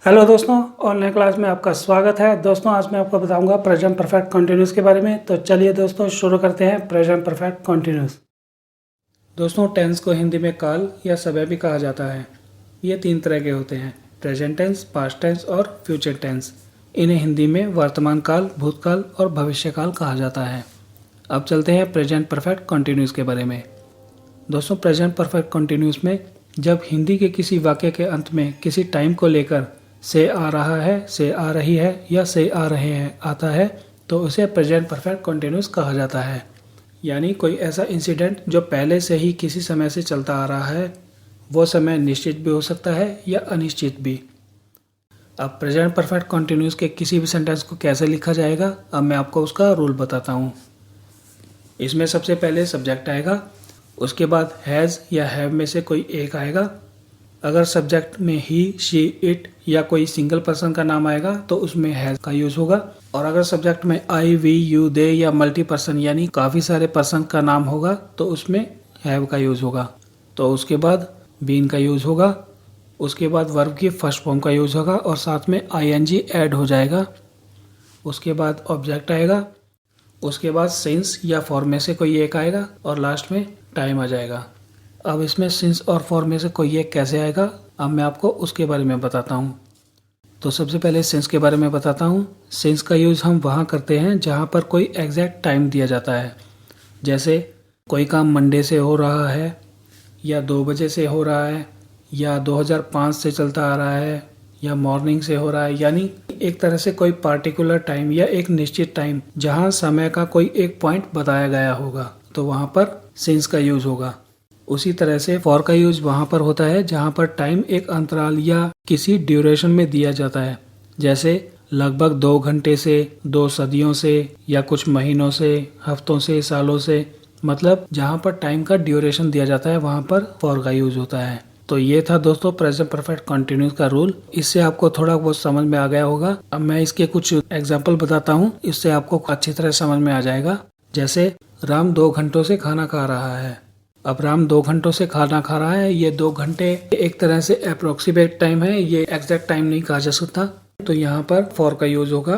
Hello दोस्तों, online class में आपका स्वागत है। दोस्तों आज मैं आपको बताऊंगा प्रेजेंट परफेक्ट कंटिन्यूस के बारे में। तो चलिए दोस्तों शुरू करते हैं प्रेजेंट परफेक्ट कंटिन्यूस। दोस्तों टेंस को हिंदी में काल या समय भी कहा जाता है। ये तीन तरह के होते हैं, प्रेजेंट टेंस, पास्ट टेंस और फ्यूचर टेंस। इन्हें हिंदी में वर्तमान काल, भूतकाल और भविष्य काल कहा जाता है। अब चलते हैं प्रेजेंट परफेक्ट कंटिन्यूस के बारे में। दोस्तों प्रेजेंट परफेक्ट कंटिन्यूस में जब हिंदी के किसी वाक्य के अंत में किसी टाइम को लेकर से आ रहा है, से आ रही है या से आ रहे हैं आता है तो उसे प्रेजेंट परफेक्ट कंटिन्यूस कहा जाता है। यानी कोई ऐसा इंसिडेंट जो पहले से ही किसी समय से चलता आ रहा है, वो समय निश्चित भी हो सकता है या अनिश्चित भी। अब प्रेजेंट परफेक्ट कंटिन्यूस के किसी भी सेंटेंस को कैसे लिखा जाएगा, अब मैं आपको उसका रूल बताता हूँ। इसमें सबसे पहले सब्जेक्ट आएगा, उसके बाद हैज़ या हैव में से कोई एक आएगा। अगर सब्जेक्ट में ही, शी, इट या कोई सिंगल पर्सन का नाम आएगा तो उसमें हैज का यूज होगा। और अगर सब्जेक्ट में आई, वी, यू, दे या मल्टी पर्सन यानी काफ़ी सारे पर्सन का नाम होगा तो उसमें हैव का यूज होगा। तो उसके बाद बीन का यूज होगा, उसके बाद वर्ब की फर्स्ट फॉर्म का यूज होगा और साथ में आईएनजी ऐड हो जाएगा। उसके बाद ऑब्जेक्ट आएगा, उसके बाद सिंस या फॉर में से कोई एक आएगा और लास्ट में टाइम आ जाएगा। अब इसमें सिंस और फॉर में से कोई एक कैसे आएगा, अब मैं आपको उसके बारे में बताता हूँ। तो सबसे पहले सिंस के बारे में बताता हूँ। सिंस का यूज़ हम वहाँ करते हैं जहाँ पर कोई एग्जैक्ट टाइम दिया जाता है। जैसे कोई काम मंडे से हो रहा है या 2 बजे से हो रहा है या 2005 से चलता आ रहा है या मॉर्निंग से हो रहा है, यानी एक तरह से कोई पार्टिकुलर टाइम या एक निश्चित टाइम जहाँ समय का कोई एक पॉइंट बताया गया होगा तो वहाँ पर सिंस का यूज़ होगा। उसी तरह से फॉर का यूज वहाँ पर होता है जहाँ पर टाइम एक अंतराल या किसी ड्यूरेशन में दिया जाता है। जैसे लगभग 2 घंटे से, 2 सदियों से या कुछ महीनों से, हफ्तों से, सालों से, मतलब जहाँ पर टाइम का ड्यूरेशन दिया जाता है वहाँ पर फॉर का यूज होता है। तो ये था दोस्तों प्रेजेंट परफेक्ट कंटिन्यूस का रूल। इससे आपको थोड़ा बहुत समझ में आ गया होगा। अब मैं इसके कुछ एग्जाम्पल बताता हूँ, इससे आपको अच्छी तरह समझ में आ जाएगा। जैसे राम 2 घंटों से खाना खा रहा है। अब राम 2 घंटों से खाना खा रहा है, ये 2 घंटे एक तरह से अप्रोक्सीमेट टाइम है, ये एग्जैक्ट टाइम नहीं कहा जा सकता। तो यहाँ पर फॉर का यूज होगा।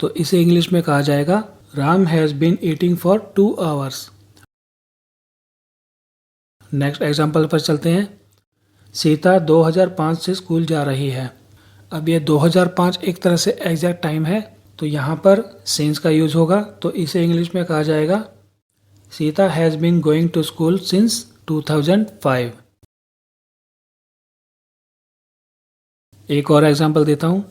तो इसे इंग्लिश में कहा जाएगा Ram has been eating for 2 hours. Next example पर चलते हैं। सीता 2005 से स्कूल जा रही है। अब ये 2005 एक तरह से एग्जैक्ट टाइम है, तो यहाँ पर सिंस का यूज होगा। तो इसे इंग्लिश में कहा जाएगा Sita has been going to school since 2005। एक और एग्जांपल देता हूँ।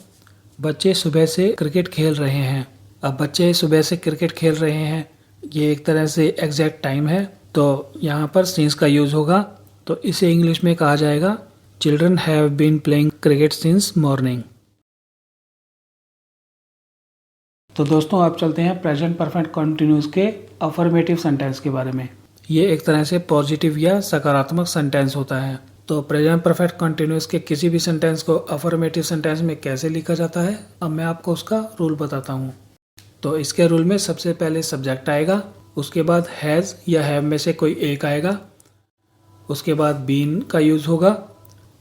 बच्चे सुबह से क्रिकेट खेल रहे हैं। अब बच्चे सुबह से क्रिकेट खेल रहे हैं, ये एक तरह से एग्जैक्ट टाइम है, तो यहाँ पर सिंस का यूज होगा। तो इसे इंग्लिश में कहा जाएगा children have been playing cricket since morning. तो दोस्तों आप चलते हैं प्रेजेंट परफेक्ट कंटिन्यूस के अफर्मेटिव सेंटेंस के बारे में। ये एक तरह से पॉजिटिव या सकारात्मक सेंटेंस होता है। तो प्रेजेंट परफेक्ट कंटिन्यूस के किसी भी सेंटेंस को अफर्मेटिव सेंटेंस में कैसे लिखा जाता है, अब मैं आपको उसका रूल बताता हूँ। तो इसके रूल में सबसे पहले सब्जेक्ट आएगा, उसके बाद हैज़ या हैव में से कोई एक आएगा, उसके बाद बीन का यूज होगा,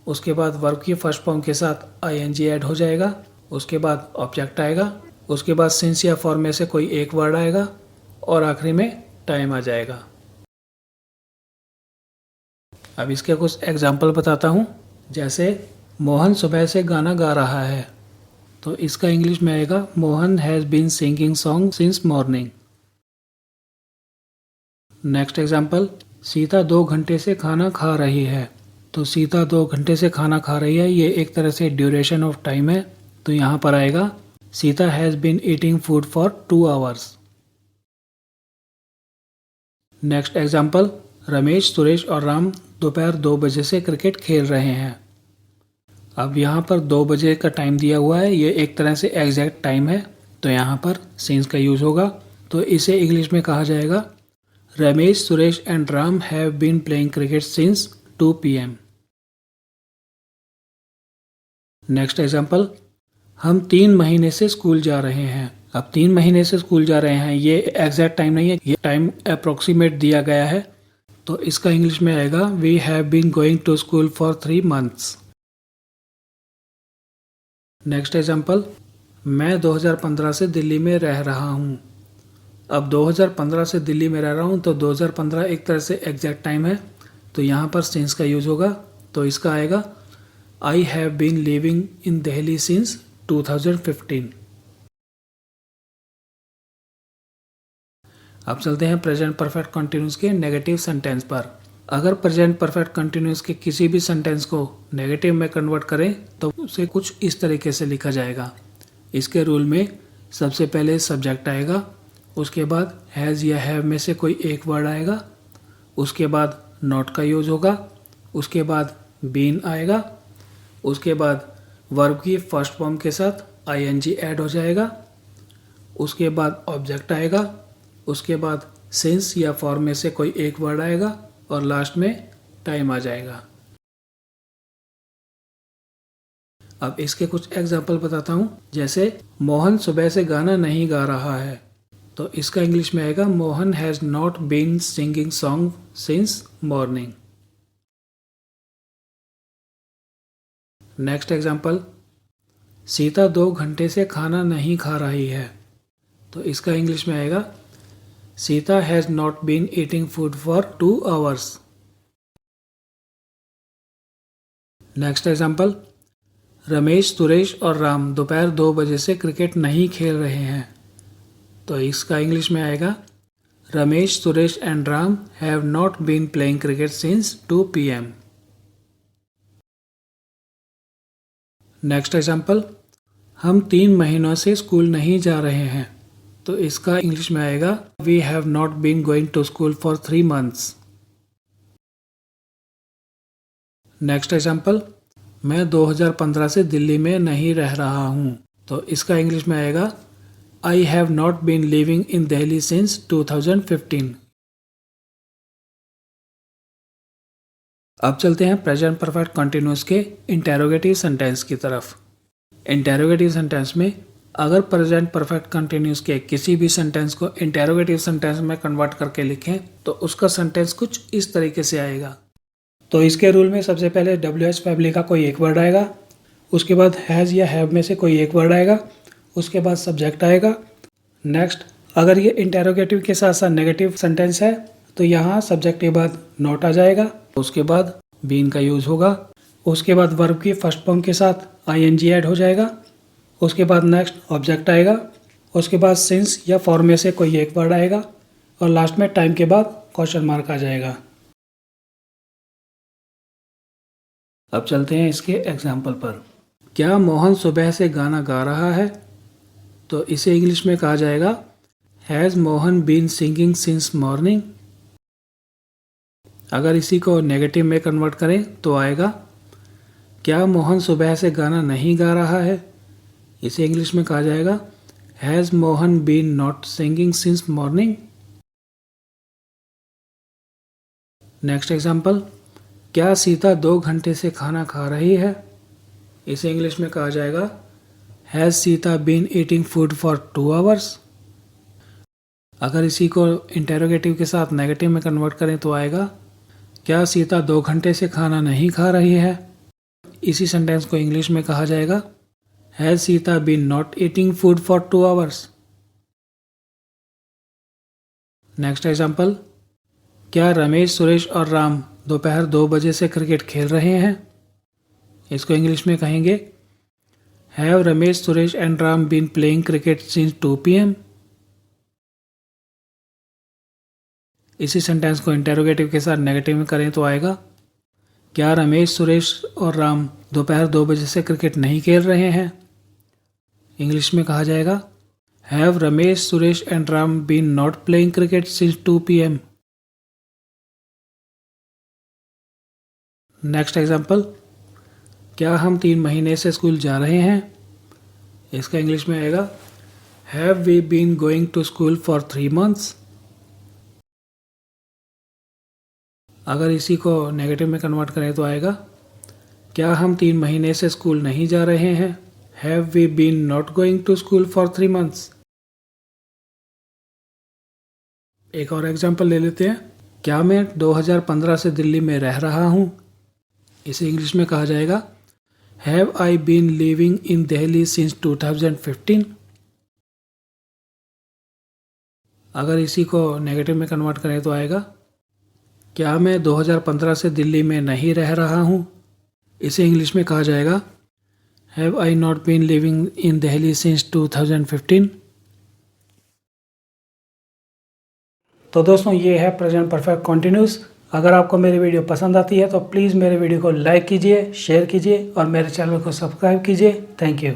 उसके बाद वर्ब की फर्स्ट फॉर्म के साथ आईएनजी ऐड हो जाएगा, उसके बाद ऑब्जेक्ट आएगा, उसके बाद सिंस या फॉर में से कोई एक वर्ड आएगा और आखिरी में टाइम आ जाएगा। अब इसके कुछ एग्जाम्पल बताता हूँ। जैसे मोहन सुबह से गाना गा रहा है, तो इसका इंग्लिश में आएगा Mohan has been singing song since morning. Next example, Sita 2 घंटे से खाना खा रही है। तो सीता 2 घंटे से खाना खा रही है, ये एक तरह से ड्यूरेशन ऑफ टाइम है, तो यहाँ पर आएगा Sita has been eating food for 2 hours. Next example, Ramesh, Suresh और राम दोपहर 2 बजे से क्रिकेट खेल रहे हैं। अब यहाँ पर 2 बजे का टाइम दिया हुआ है, ये एक तरह से एग्जैक्ट टाइम है, तो यहाँ पर सिंस का यूज होगा। तो इसे इंग्लिश में कहा जाएगा Ramesh, Suresh and Ram have been playing cricket since 2 PM। Next example, हम 3 महीने से स्कूल जा रहे हैं। अब 3 महीने से स्कूल जा रहे हैं, ये एग्जैक्ट टाइम नहीं है, ये टाइम अप्रोक्सीमेट दिया गया है, तो इसका इंग्लिश में आएगा we have been going to school for 3 months। Next example, मैं 2015 से दिल्ली में रह रहा हूँ। अब 2015 से दिल्ली में रह रहा हूँ तो 2015 एक तरह से एग्जैक्ट टाइम है, तो यहाँ पर सिंस का यूज होगा। तो इसका आएगा I have been living in Delhi since 2015। अब चलते हैं प्रेजेंट परफेक्ट कंटिन्यूस के नेगेटिव सेंटेंस पर। अगर प्रेजेंट परफेक्ट कंटिन्यूस के किसी भी सेंटेंस को नेगेटिव में कन्वर्ट करें तो उसे कुछ इस तरीके से लिखा जाएगा। इसके रूल में सबसे पहले सब्जेक्ट आएगा, उसके बाद हैज़ या हैव में से कोई एक वर्ड आएगा, उसके बाद नॉट का यूज होगा, उसके बाद बीन आएगा, उसके बाद वर्ब की फर्स्ट फॉर्म के साथ आईएनजी ऐड हो जाएगा, उसके बाद ऑब्जेक्ट आएगा, उसके बाद सिंस या फॉर में से कोई एक वर्ड आएगा और लास्ट में टाइम आ जाएगा। अब इसके कुछ एग्जाम्पल बताता हूँ। जैसे मोहन सुबह से गाना नहीं गा रहा है, तो इसका इंग्लिश में आएगा Mohan has not been singing song since morning. Next example, Sita 2 घंटे से खाना नहीं खा रही है, तो इसका इंग्लिश में आएगा Sita has not been eating food for 2 hours। Next example, Ramesh, Suresh और राम दोपहर 2 बजे से क्रिकेट नहीं खेल रहे हैं, तो इसका इंग्लिश में आएगा Ramesh, Suresh and Ram have not been playing cricket since 2 PM। Next example, हम 3 महीनों से स्कूल नहीं जा रहे हैं, तो इसका इंग्लिश में आएगा we have not been going to school for 3 months। Next example, मैं 2015 से दिल्ली में नहीं रह रहा हूँ, तो इसका इंग्लिश में आएगा I have not been living in Delhi since 2015। अब चलते हैं प्रेजेंट परफेक्ट कंटिन्यूस के इंटेरोगेटिव सेंटेंस की तरफ। इंटेरोगेटिव सेंटेंस में अगर प्रेजेंट परफेक्ट कंटिन्यूस के किसी भी सेंटेंस को इंटेरोगेटिव सेंटेंस में कन्वर्ट करके लिखें तो उसका सेंटेंस कुछ इस तरीके से आएगा। तो इसके रूल में सबसे पहले WH फैमिली का कोई एक वर्ड आएगा, उसके बाद हैज़ या हैव में से कोई एक वर्ड आएगा, उसके बाद सब्जेक्ट आएगा। नेक्स्ट, अगर ये इंटेरोगेटिव के साथ साथ नेगेटिव सेंटेंस है तो यहाँ सब्जेक्ट के बाद नॉट आ जाएगा, उसके बाद बीन का यूज होगा, उसके बाद वर्ब की फर्स्ट फॉर्म के साथ आईएनजी ऐड हो जाएगा, उसके बाद नेक्स्ट ऑब्जेक्ट आएगा, उसके बाद सिंस या फॉर में से कोई एक वर्ड आएगा और लास्ट में टाइम के बाद क्वेश्चन मार्क आ जाएगा। अब चलते हैं इसके एग्जाम्पल पर। क्या मोहन सुबह से गाना गा रहा है, तो इसे इंग्लिश में कहा जाएगा has Mohan been singing since morning. अगर इसी को नेगेटिव में कन्वर्ट करें तो आएगा क्या मोहन सुबह से गाना नहीं गा रहा है, इसे इंग्लिश में कहा जाएगा has Mohan been not singing since morning. Next example, क्या सीता 2 घंटे से खाना खा रही है, इसे इंग्लिश में कहा जाएगा has Sita been eating food for 2 hours। अगर इसी को इंटेरोगेटिव के साथ नेगेटिव में कन्वर्ट करें तो आएगा क्या सीता 2 घंटे से खाना नहीं खा रही है, इसी सेंटेंस को इंग्लिश में कहा जाएगा has Sita been not eating food for 2 hours। Next example, क्या रमेश, सुरेश और राम दोपहर 2 बजे से क्रिकेट खेल रहे हैं, इसको इंग्लिश में कहेंगे have Ramesh, Suresh and Ram been playing cricket since 2 PM। इसी सेंटेंस को इंटेरोगेटिव के साथ नेगेटिव में करें तो आएगा क्या रमेश, सुरेश और राम दोपहर 2 बजे से क्रिकेट नहीं खेल रहे हैं, इंग्लिश में कहा जाएगा have Ramesh, Suresh and Ram been not playing cricket since 2 PM। Next example, क्या हम 3 महीने से स्कूल जा रहे हैं, इसका इंग्लिश में आएगा have we been going to school for 3 months। अगर इसी को नेगेटिव में कन्वर्ट करें तो आएगा क्या हम 3 महीने से स्कूल नहीं जा रहे हैं, have we been not going to school for 3 months। एक और एग्जाम्पल ले लेते हैं, क्या मैं 2015 से दिल्ली में रह रहा हूँ, इसे इंग्लिश में कहा जाएगा have I been living in Delhi since 2015। अगर इसी को नेगेटिव में कन्वर्ट करें तो आएगा, क्या मैं 2015 से दिल्ली में नहीं रह रहा हूँ। इसे इंग्लिश में कहा जाएगा, have I not been living in Delhi since 2015। तो दोस्तों ये है प्रेजेंट परफेक्ट कॉन्टिन्यूस। अगर आपको मेरी वीडियो पसंद आती है तो प्लीज़ मेरे वीडियो को लाइक कीजिए, शेयर कीजिए और मेरे चैनल को सब्सक्राइब कीजिए। Thank you.